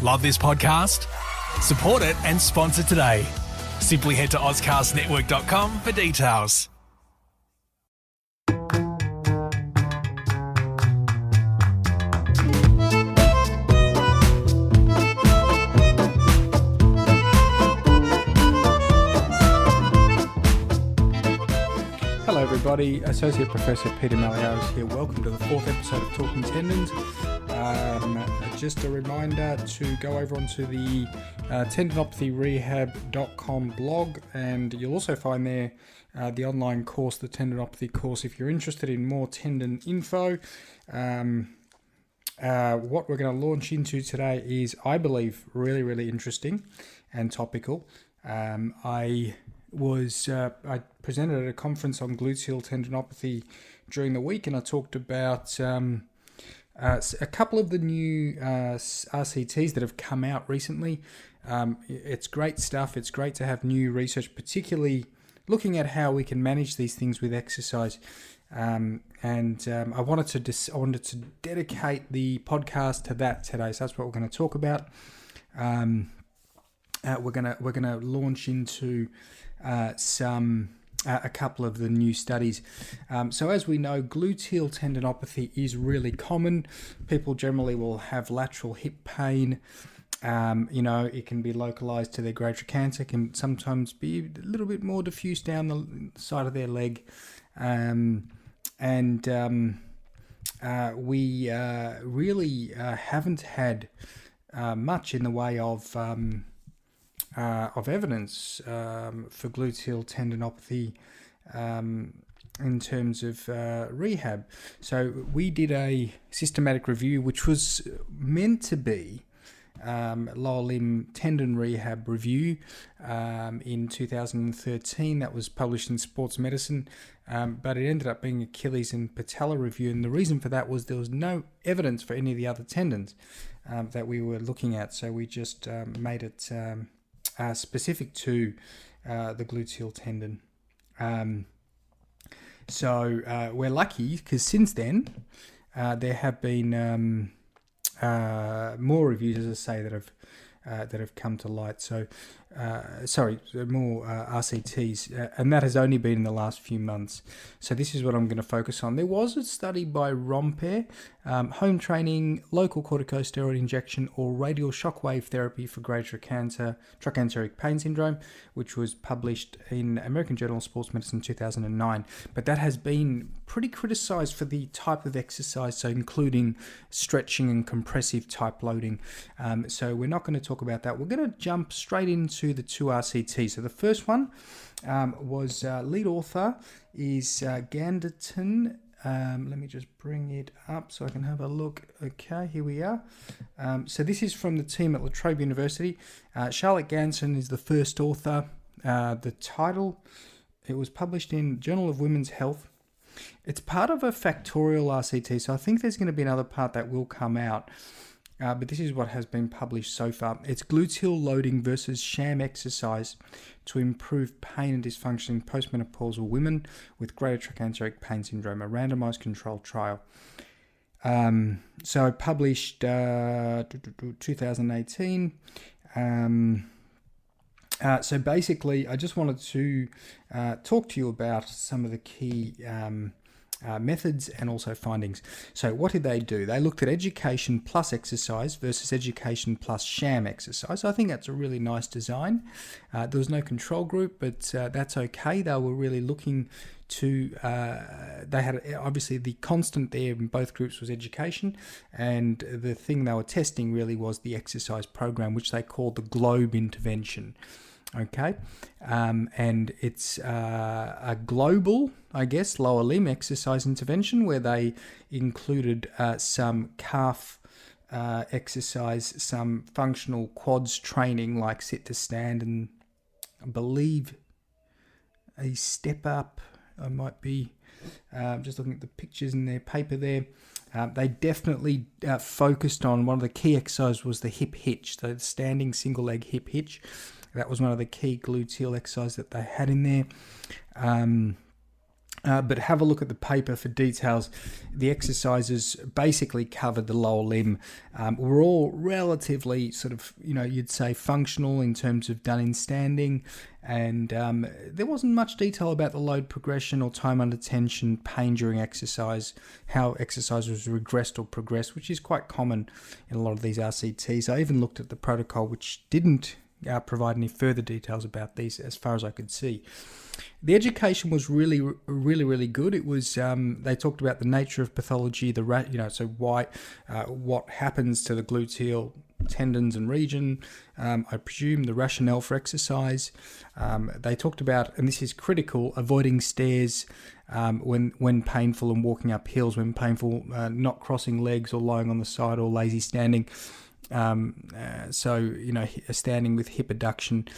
Love this podcast? Support it and sponsor today. Simply head to ozcastnetwork.com for details. Hello everybody, Associate Professor Peter Malliaras here. Welcome to the fourth episode of Talking Tendons. Just a reminder to go over onto the tendinopathy.rehab.com blog, and you'll also find there the online course, the tendinopathy course, if you're interested in more tendon info. What we're going to launch into today is, I believe, really interesting and topical. I presented at a conference on gluteal tendinopathy during the week, and I talked about a couple of the new RCTs that have come out recently. It's great stuff. It's great to have new research, particularly looking at how we can manage these things with exercise. I wanted to dedicate the podcast to that today. So that's what we're going to talk about. We're gonna launch into a couple of the new studies. So as we know, gluteal tendinopathy is really common. People generally will have lateral hip pain. It can be localized to their greater trochanter, can sometimes be a little bit more diffuse down the side of their leg. We really haven't had much in the way of evidence for gluteal tendinopathy in terms of rehab. So we did a systematic review, which was meant to be lower limb tendon rehab review in 2013. That was published in Sports Medicine, but it ended up being Achilles and patella review, and the reason for that was there was no evidence for any of the other tendons that we were looking at, so we just made it specific to the gluteal tendon. So we're lucky because since then there have been more reviews, as I say, that have come to light. So more RCTs, and that has only been in the last few months. So this is what I'm going to focus on. There was a study by Romper, home training, local corticosteroid injection, or radial shockwave therapy for greater trochanteric pain syndrome, which was published in American Journal of Sports Medicine 2009. But that has been pretty criticized for the type of exercise, so including stretching and compressive type loading. So we're not going to talk about that. We're going to jump straight into the two RCTs. So the first one was lead author is Ganderton. Let me just bring it up so I can have a look. Okay, here we are. So this is from the team at La Trobe University. Charlotte Ganson is the first author. The title, it was published in Journal of Women's Health. It's part of a factorial RCT, so I think there's going to be another part that will come out. But this is what has been published so far. It's gluteal loading versus sham exercise to improve pain and dysfunction in postmenopausal women with greater trochanteric pain syndrome, a randomised controlled trial. So published 2018. So basically, I just wanted to talk to you about some of the key methods and also findings. So what did they do? They looked at education plus exercise versus education plus sham exercise. I think that's a really nice design. There was no control group, but that's okay. They were really looking to, they had obviously the constant there in both groups was education, and the thing they were testing really was the exercise program, which they called the GLOBE intervention. Okay, and it's a global, I guess, lower limb exercise intervention where they included some calf exercise, some functional quads training like sit to stand, and I believe a step up. I might be just looking at the pictures in their paper there. They definitely focused on one of the key exercises was the hip hitch, the standing single leg hip hitch. That was one of the key gluteal exercises that they had in there. But have a look at the paper for details. The exercises basically covered the lower limb. Were all relatively sort of, you'd say functional in terms of done in standing. And there wasn't much detail about the load progression or time under tension, pain during exercise, how exercise was regressed or progressed, which is quite common in a lot of these RCTs. I even looked at the protocol, which didn't provide any further details about these as far as I could see. The education was really, really, really good. It was they talked about the nature of pathology, so why, what happens to the gluteal tendons and region. I presume the rationale for exercise. They talked about, and this is critical, avoiding stairs when painful and walking up hills when painful, not crossing legs or lying on the side or lazy standing. Standing with hip adduction.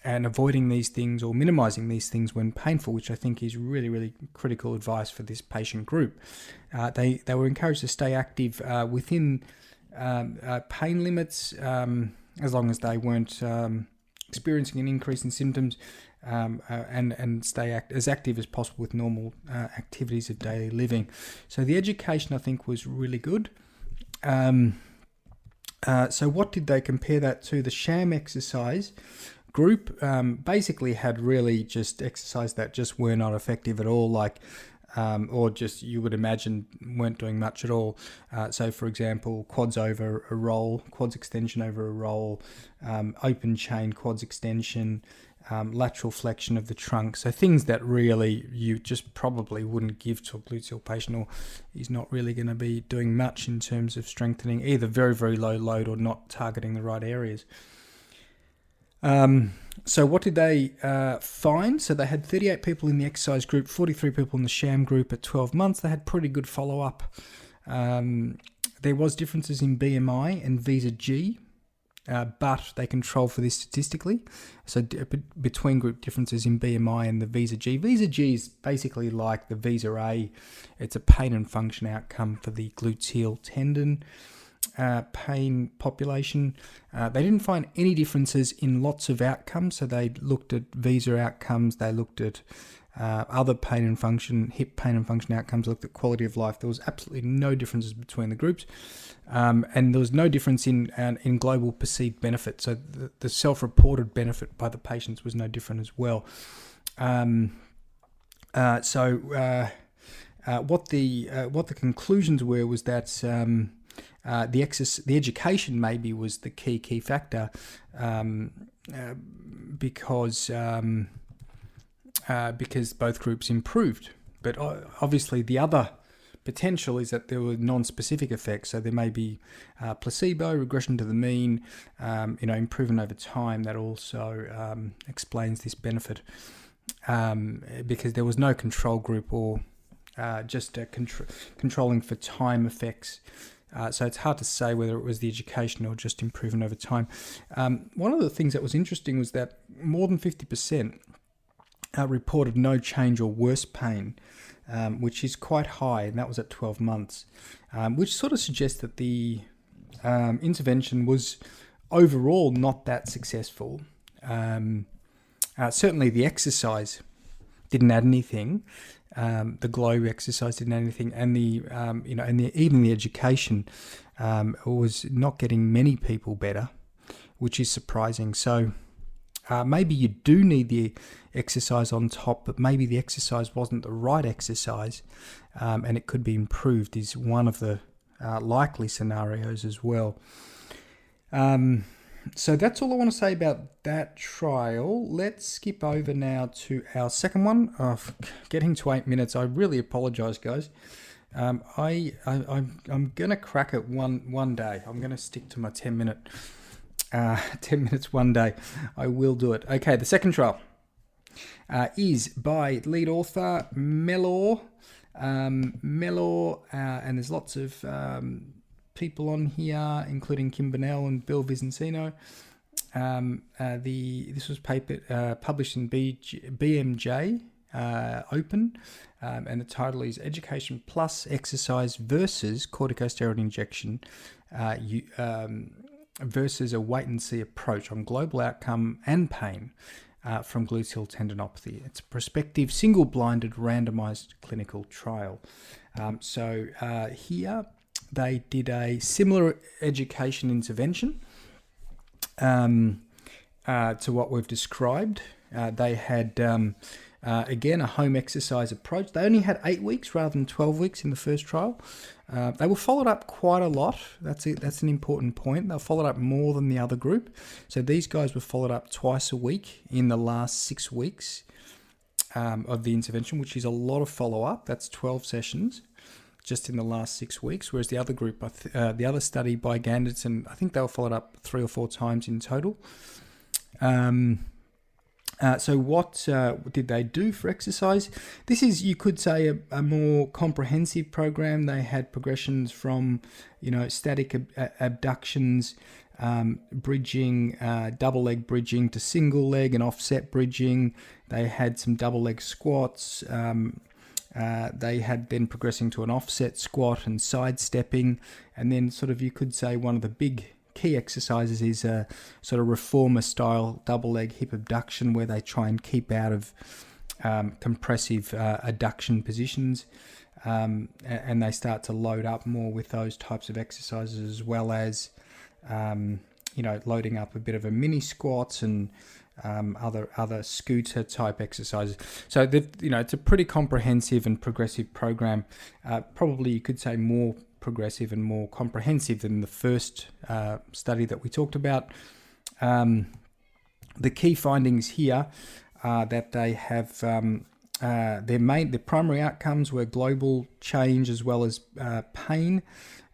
And avoiding these things or minimizing these things when painful, which I think is really, really critical advice for this patient group. They were encouraged to stay active within pain limits as long as they weren't experiencing an increase in symptoms, and stay as active as possible with normal activities of daily living. So the education, I think, was really good. So what did they compare that to? The sham exercise group basically had really just exercise that just were not effective at all, or just you would imagine weren't doing much at all. So for example, quads over a roll, quads extension over a roll, open chain quads extension, lateral flexion of the trunk. So things that really you just probably wouldn't give to a gluteal patient, or he's not really going to be doing much in terms of strengthening, either very, very low load or not targeting the right areas. So what did they find? So they had 38 people in the exercise group, 43 people in the sham group at 12 months. They had pretty good follow-up. There was differences in BMI and Visa G, but they controlled for this statistically. So between group differences in BMI and the Visa G. Visa G is basically like the Visa A. It's a pain and function outcome for the gluteal tendon pain population. They didn't find any differences in lots of outcomes. So they looked at Visa outcomes. They looked at other pain and function, hip pain and function outcomes, looked at quality of life. There was absolutely no differences between the groups. And there was no difference in global perceived benefit. So the self-reported benefit by the patients was no different as well. What the conclusions were was that the education maybe was the key factor, because both groups improved. But obviously the other potential is that there were non-specific effects. So there may be placebo, regression to the mean, improvement over time. That also explains this benefit, because there was no control group or just controlling for time effects. So it's hard to say whether it was the education or just improvement over time. One of the things that was interesting was that more than 50% reported no change or worse pain, which is quite high, and that was at 12 months, which sort of suggests that the intervention was overall not that successful. Certainly the exercise didn't add anything. The glow exercise didn't add anything, and even the education was not getting many people better, which is surprising. So maybe you do need the exercise on top, but maybe the exercise wasn't the right exercise, and it could be improved, is one of the likely scenarios as well. So that's all I want to say about that trial. Let's skip over now to our second one. Getting to 8 minutes. I really apologise, guys. I'm gonna crack it one day. I'm gonna stick to my 10 minutes one day. I will do it. Okay, the second trial is by lead author Mellor, and there's lots of people on here, including Kim Bonnell and Bill Vincenzino. This was published in BMJ Open, and the title is Education Plus Exercise versus Corticosteroid Injection versus a wait-and-see approach on global outcome and pain from gluteal tendinopathy. It's a prospective, single-blinded, randomised clinical trial. Here they did a similar education intervention to what we've described. They had, again, a home exercise approach. They only had 8 weeks rather than 12 weeks in the first trial. They were followed up quite a lot. That's an important point. They were followed up more than the other group. So these guys were followed up twice a week in the last 6 weeks of the intervention, which is a lot of follow-up. That's 12 sessions just in the last 6 weeks, whereas the other group, the other study by Ganderton, I think they were followed up 3 or 4 times in total. So what did they do for exercise? This is, you could say, a more comprehensive program. They had progressions from, static abductions, bridging, double leg bridging to single leg and offset bridging. They had some double leg squats. They had then progressing to an offset squat and sidestepping. And then sort of, you could say, one of the big key exercises is a sort of reformer style double leg hip abduction, where they try and keep out of compressive adduction positions, and they start to load up more with those types of exercises, as well as loading up a bit of a mini squats and other scooter type exercises. So it's a pretty comprehensive and progressive program. Probably you could say more progressive and more comprehensive than the first study that we talked about. The key findings here are that they have their primary outcomes were global change as well as pain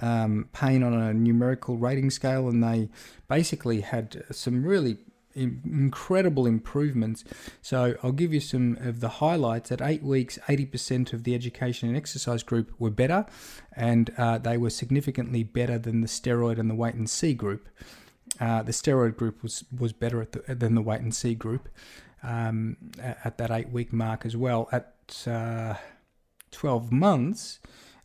on a numerical rating scale, and they basically had some really incredible improvements. So I'll give you some of the highlights. At 8 weeks, 80% of the education and exercise group were better, and they were significantly better than the steroid and the wait and see group. The steroid group was better than the wait and see group at that 8 week mark as well. At 12 months,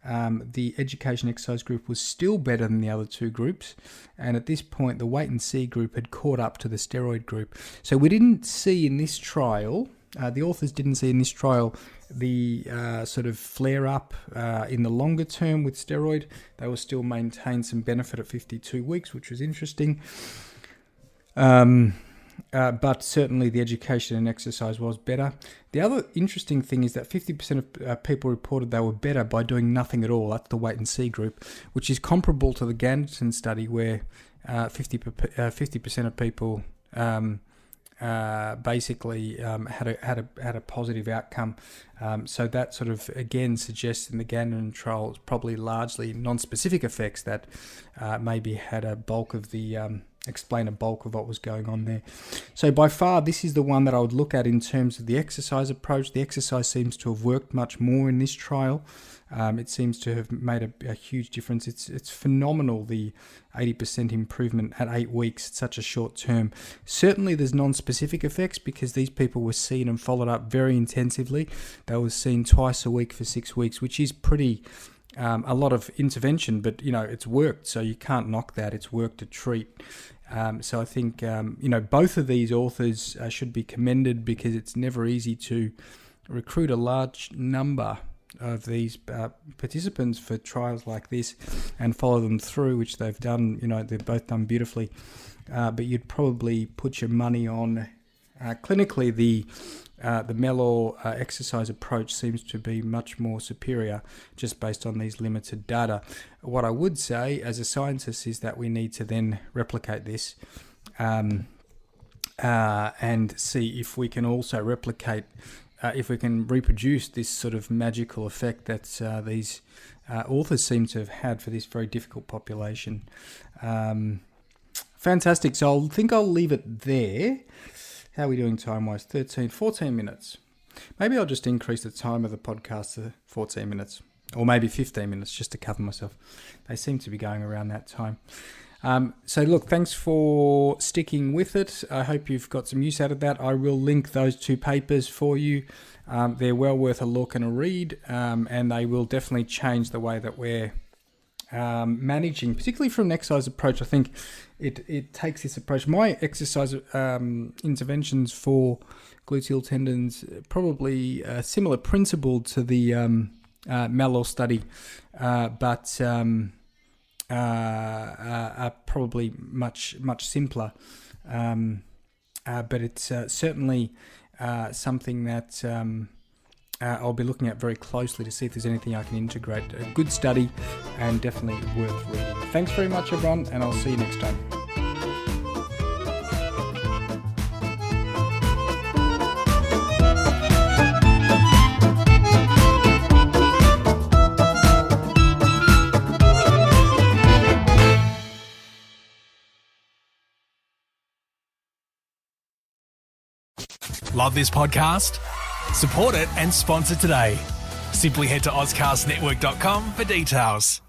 the education exercise group was still better than the other two groups, and at this point the wait and see group had caught up to the steroid group. So we didn't see in this trial, the authors didn't see in this trial the sort of flare up in the longer term with steroid. They will still maintain some benefit at 52 weeks, which was interesting. But certainly the education and exercise was better. The other interesting thing is that 50% of people reported they were better by doing nothing at all. That's the wait and see group, which is comparable to the Ganderton study, where 50% of people basically had a positive outcome. So that sort of again suggests in the Ganderton trial it's probably largely non-specific effects that maybe had a bulk of the explain a bulk of what was going on there. So by far, this is the one that I would look at in terms of the exercise approach. The exercise seems to have worked much more in this trial. It seems to have made a huge difference. It's phenomenal, the 80% improvement at 8 weeks, such a short term. Certainly there's non-specific effects because these people were seen and followed up very intensively. They were seen twice a week for 6 weeks, which is pretty a lot of intervention, but it's worked, so you can't knock that. It's worked to treat. So I think both of these authors should be commended, because it's never easy to recruit a large number of these participants for trials like this and follow them through, which they've done. They've both done beautifully. But you'd probably put your money on clinically the Mellor exercise approach seems to be much more superior just based on these limited data. What I would say as a scientist is that we need to then replicate this and see if we can also replicate, if we can reproduce this sort of magical effect that these authors seem to have had for this very difficult population. Fantastic. So I think I'll leave it there. How are we doing time-wise? 14 minutes. Maybe I'll just increase the time of the podcast to 14 minutes, or maybe 15 minutes just to cover myself. They seem to be going around that time. So look, thanks for sticking with it. I hope you've got some use out of that. I will link those two papers for you. They're well worth a look and a read, and they will definitely change the way that we're managing, particularly from an exercise approach. I think it takes this approach. My exercise interventions for gluteal tendons, probably a similar principle to the Mallow study, but are probably much simpler. But it's certainly something that I'll be looking at very closely to see if there's anything I can integrate. A good study and definitely worth reading. Thanks very much, everyone, and I'll see you next time. Love this podcast? Support it and sponsor today. Simply head to AuscastNetwork.com for details.